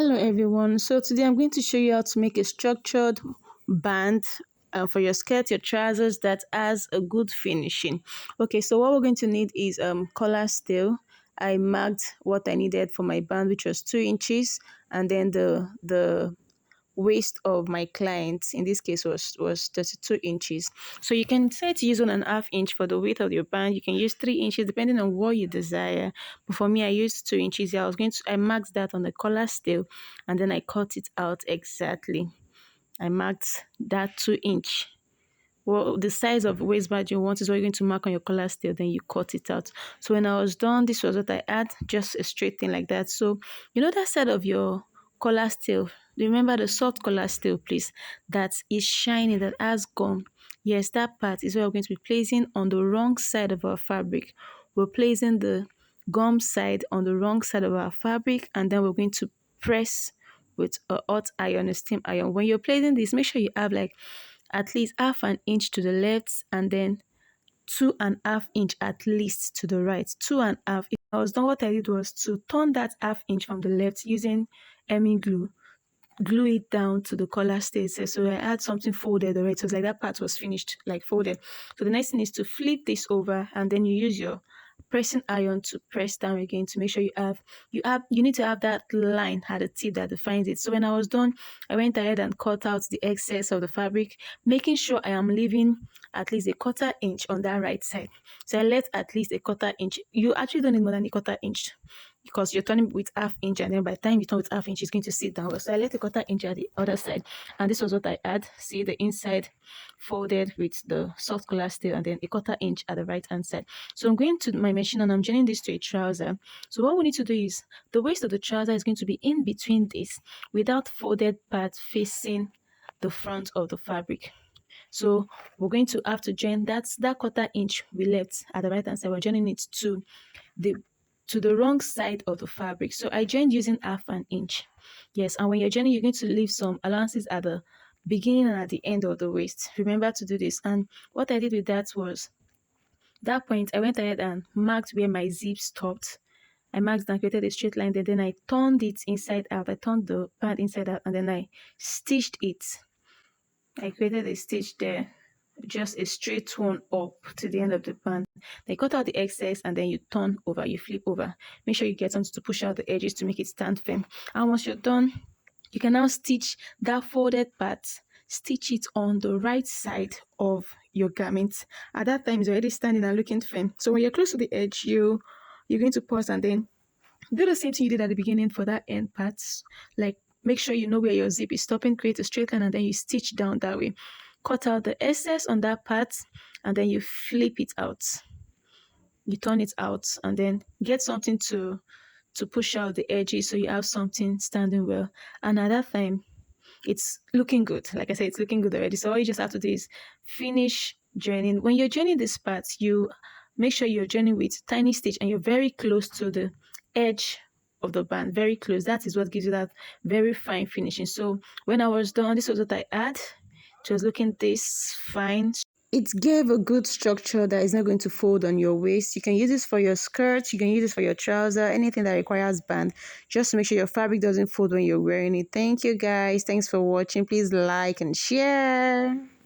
Hello everyone. So today I'm going to show you how to make a structured band for your skirt, your trousers that has a good finishing. Okay, so what we're going to need is collar steel. I marked what I needed for my band, which was 2 inches, and then the waist of my client in this case was 32 inches. So you can decide to use 1.5 inch for the width of your band. You can use 3 inches depending on what you desire, but for me I used 2 inches. I marked that on the collar steel, and then I cut it out exactly. I marked that 2 inch. Well, the size of waistband you want is what you're going to mark on your collar steel, then you cut it out. So when I was done, this was what I had, just a straight thing like that. So you know that side of your collar steel, remember the soft collar steel, please, that is shiny, that has gum. Yes, that part is what we're going to be placing on the wrong side of our fabric. We're placing the gum side on the wrong side of our fabric, and then we're going to press with a hot iron, a steam iron. When you're placing this, make sure you have like at least 1/2 inch to the left, and then 2.5 inch at least to the right. 2.5. If I was done, what I did was to turn that 1/2 inch from the left using hemming glue, glue it down to the collar stays. So I had something folded already. So it's like that part was finished, like folded. So the next thing is to flip this over, and then you use your pressing iron to press down again to make sure you need to have that line at the tip that defines it. So when I was done, I went ahead and cut out the excess of the fabric, making sure I am leaving at least a 1/4 inch on that right side. So I left at least a 1/4 inch. You actually don't need more than a 1/4 inch, because you're turning with 1/2 inch, and then by the time you turn with 1/2 inch, it's going to sit down. So I left a 1/4 inch at the other side, and this was what I had. See the inside folded with the soft collar steel, and then a 1/4 inch at the right hand side. So I'm going to my machine and I'm joining this to a trouser. So what we need to do is the waist of the trouser is going to be in between this, without folded part facing the front of the fabric. So we're going to have to join that 1/4 inch we left at the right hand side. We're joining it the to the wrong side of the fabric. So I joined using 1/2 inch. Yes, and when you're joining, you're going to leave some allowances at the beginning and at the end of the waist. Remember to do this. And what I did with that was, that point I went ahead and marked where my zip stopped. I marked and created a straight line there. Then I turned it inside out. I turned the pad inside out, and then I stitched it. I created a stitch there, just a straight one up to the end of the band. Then you cut out the excess, and then you turn over, you flip over. Make sure you get something to push out the edges to make it stand firm. And once you're done, you can now stitch that folded part, stitch it on the right side of your garment. At that time, it's already standing and looking firm. So when you're close to the edge, you're going to pause and then do the same thing you did at the beginning for that end parts. Like, make sure you know where your zip is stopping, create a straight line, and then you stitch down that way. Cut out the excess on that part, and then you flip it out. You turn it out, and then get something to push out the edges so you have something standing well. And at that time, it's looking good. Like I said, it's looking good already. So all you just have to do is finish joining. When you're joining this part, you make sure you're joining with tiny stitch, and you're very close to the edge of the band, very close. That is what gives you that very fine finishing. So when I was done, this was what I had. It was looking this fine. It gave a good structure that is not going to fold on your waist. You can use this for your skirt, you can use this for your trouser, anything that requires band, just to make sure your fabric doesn't fold when you're wearing it. Thank you guys. Thanks for watching. Please like and share.